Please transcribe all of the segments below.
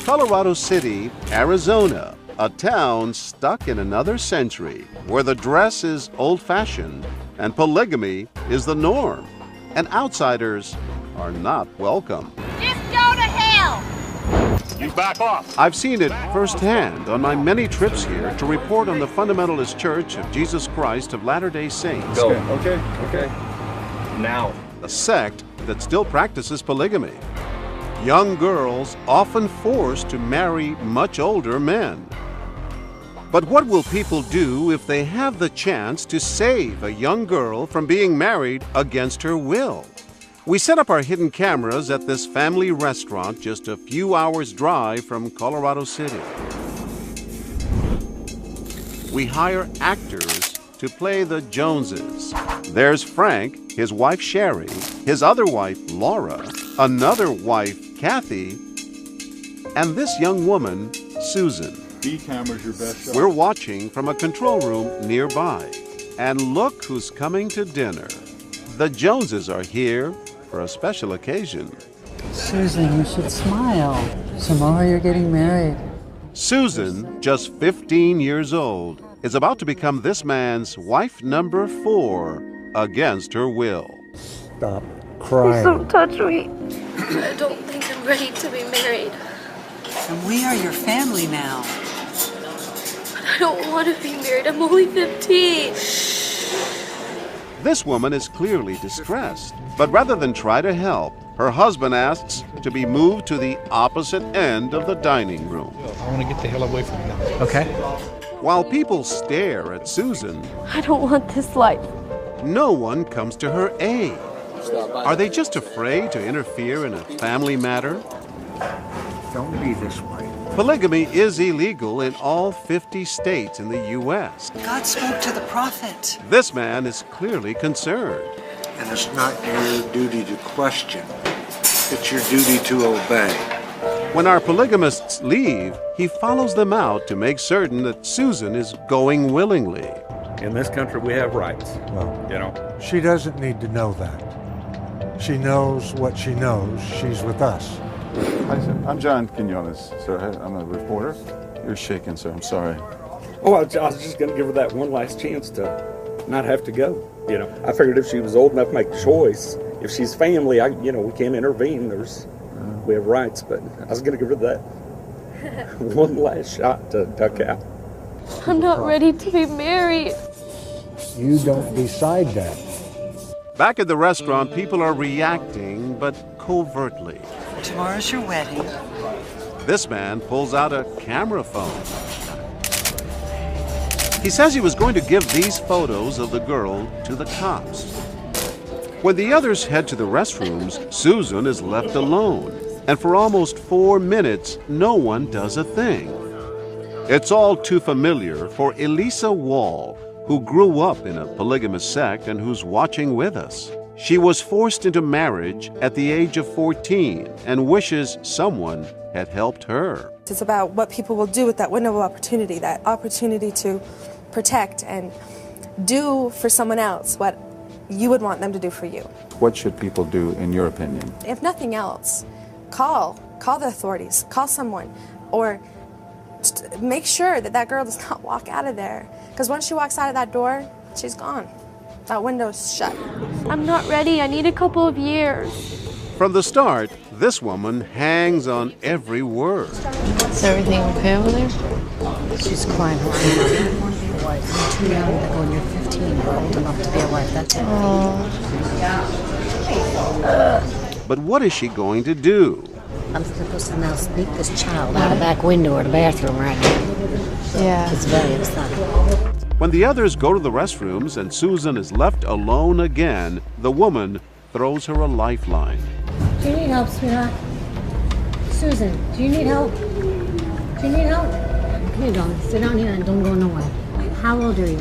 Colorado City, Arizona, a town stuck in another century where the dress is old-fashioned and polygamy is the norm, and outsiders are not welcome. Just go to hell! You back off. I've seen it firsthand on my many trips here to report on the Fundamentalist Church of Jesus Christ of Latter-day Saints. Go. Okay. Now. A sect that still practices polygamy. Young girls often forced to marry much older men. But what will people do if they have the chance to save a young girl from being married against her will? We set up our hidden cameras at this family restaurant just a few hours' drive from Colorado City. We hire actors to play the Joneses. There's Frank, his wife Sherry, his other wife Laura, another wife Kathy, and this young woman Susan. B-camera's your best shot. We're watching from a control room nearby. And look who's coming to dinner. The Joneses are here for a special occasion. Susan, you should smile. Tomorrow you're getting married. Susan, just 15 years old, is about to become this man's wife number 4 against her will. Stop crying. Please don't touch me. I don't think I'm ready to be married. And we are your family now. But I don't want to be married. I'm only 15. This woman is clearly distressed, but rather than try to help, her husband asks to be moved to the opposite end of the dining room. I want to get the hell away from you. Okay? While people stare at Susan, I don't want this life. no one comes to her aid. Are they just afraid to interfere in a family matter? Don't be this way. Polygamy is illegal in all 50 states in the U.S. God spoke to the prophet. This man is clearly concerned. And it's not your duty to question. It's your duty to obey. When our polygamists leave, he follows them out to make certain that Susan is going willingly. In this country, we have rights. Well, she doesn't need to know that. She knows what she knows. She's with us. Hi, sir. I'm John Quinones, sir. I'm a reporter. You're shaking, sir. I'm sorry. Oh, I was just going to give her that one last chance to not have to go. I figured if she was old enough to make a choice, if she's family, we can't intervene. We have rights, but I was going to give her that one last shot to duck out. I'm not ready to be married. You don't decide that. Back at the restaurant, people are reacting, but covertly. Tomorrow's your wedding. This man pulls out a camera phone. He says he was going to give these photos of the girl to the cops. When the others head to the restrooms, Susan is left alone. And for almost 4 minutes, no one does a thing. It's all too familiar for Elisa Wall, who grew up in a polygamous sect and who's watching with us. She was forced into marriage at the age of 14 and wishes someone had helped her. It's about what people will do with that window of opportunity, that opportunity to protect and do for someone else what you would want them to do for you. What should people do, in your opinion? If nothing else, call the authorities, call someone, or make sure that girl does not walk out of there. Because once she walks out of that door, she's gone. That window's shut. I'm not ready. I need a couple of years. From the start, this woman hangs on every word. Is everything okay over there? She's crying. I don't want to be a wife. I'm too young to go when you're 15. You're old enough to be a wife. That's it. But what is she going to do? I'm supposed to now sneak this child out the back window or the bathroom right now. Yeah. It's very upsetting. When the others go to the restrooms and Susan is left alone again, the woman throws her a lifeline. Do you need help, sweetheart? Susan, do you need help? Do you need help? Here you go. Sit down here and don't go nowhere. How old are you?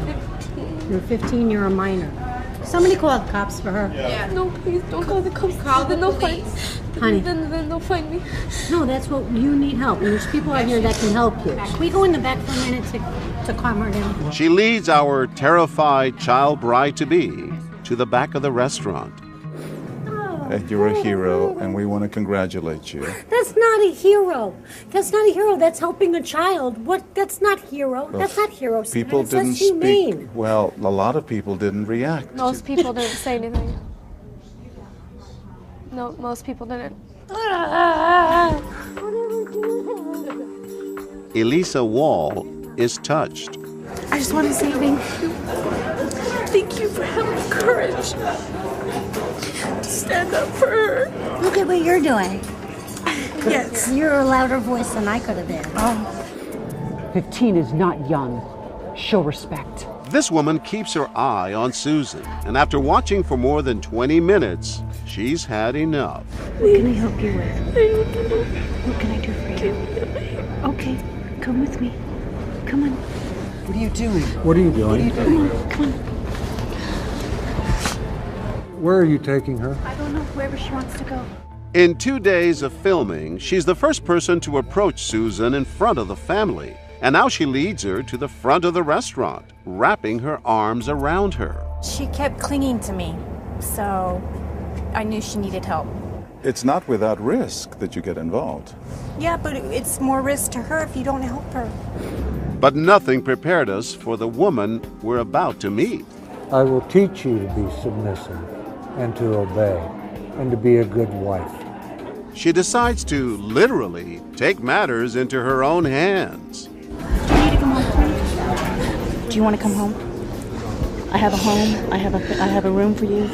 You're 15, you're a minor. Somebody call the cops for her. Yeah. No, please don't call the cops. Then they'll find me. Honey. Then they'll find me. No, that's what you need help. And there's people out here that can help you. Can we go in the back for a minute to calm her down? She leads our terrified child bride-to-be to the back of the restaurant. Oh, and you're a hero, and we want to congratulate you. That's not a hero. That's not a hero. That's helping a child. What? That's not hero. That's not hero status. People didn't That's speak. humane. Well, a lot of people didn't react. Most people didn't say anything. No, most people didn't. Elisa Wall is touched. I just want to say thank you. Thank you for having the courage to stand up for her. Look at what you're doing. Yes. You're a louder voice than I could have been. 15 is not young. Show respect. This woman keeps her eye on Susan, and after watching for more than 20 minutes, she's had enough. What can I help you with? What can I do for you? Okay, come with me. Come on. What are you doing? What are you doing? Come on. Where are you taking her? I don't know, wherever she wants to go. In 2 days of filming, she's the first person to approach Susan in front of the family. And now she leads her to the front of the restaurant, wrapping her arms around her. She kept clinging to me, so I knew she needed help. It's not without risk that you get involved. Yeah, but it's more risk to her if you don't help her. But nothing prepared us for the woman we're about to meet. I will teach you to be submissive and to obey and to be a good wife. She decides to literally take matters into her own hands. Do you need to come home with me? Do you want to come home? I have a home. I have a room for you.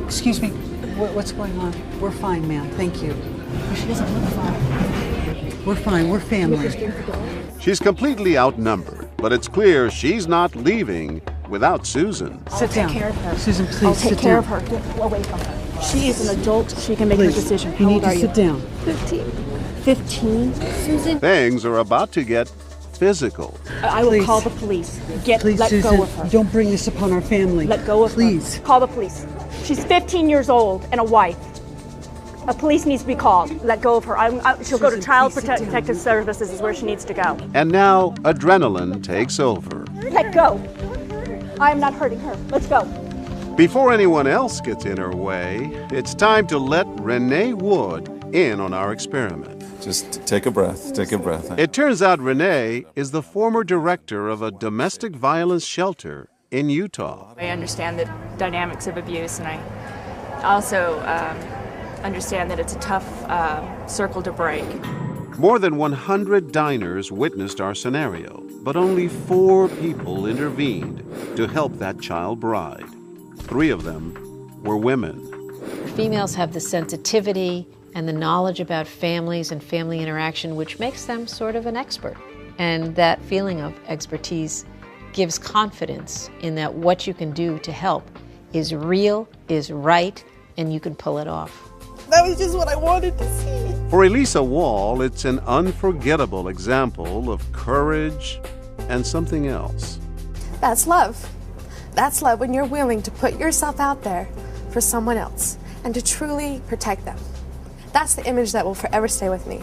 Excuse me. What's going on? We're fine, ma'am. Thank you. She doesn't look fine. We're fine. We're family. She's completely outnumbered, but it's clear she's not leaving without Susan. Sit down. Take care of her. Susan, please I'll take sit care down. of her. Get away from her. She is an adult. She can make her decision. You How need old to are you? sit down. 15. 15? Susan? Things are about to get physical. I will Please. call the police. Please, Let Susan, go of her. don't bring this upon our family. Let go of Please. her. Call the police. She's 15 years old and a wife. A police needs to be called. Let go of her. She'll go to Susan, Child please sit down. Protective Services is where she needs to go. And now adrenaline takes over. Let go. I am not hurting her. Let's go. Before anyone else gets in her way, it's time to let Renee Wood in on our experiment. Just take a breath. Take a breath. It turns out Renee is the former director of a domestic violence shelter in Utah. I understand the dynamics of abuse, and I also understand that it's a tough circle to break. More than 100 diners witnessed our scenario, but only 4 people intervened to help that child bride. 3 of them were women. Females have the sensitivity and the knowledge about families and family interaction, which makes them sort of an expert. And that feeling of expertise gives confidence in that what you can do to help is real, is right, and you can pull it off. That was just what I wanted to see. For Elisa Wall, it's an unforgettable example of courage and something else. That's love. That's love when you're willing to put yourself out there for someone else and to truly protect them. That's the image that will forever stay with me.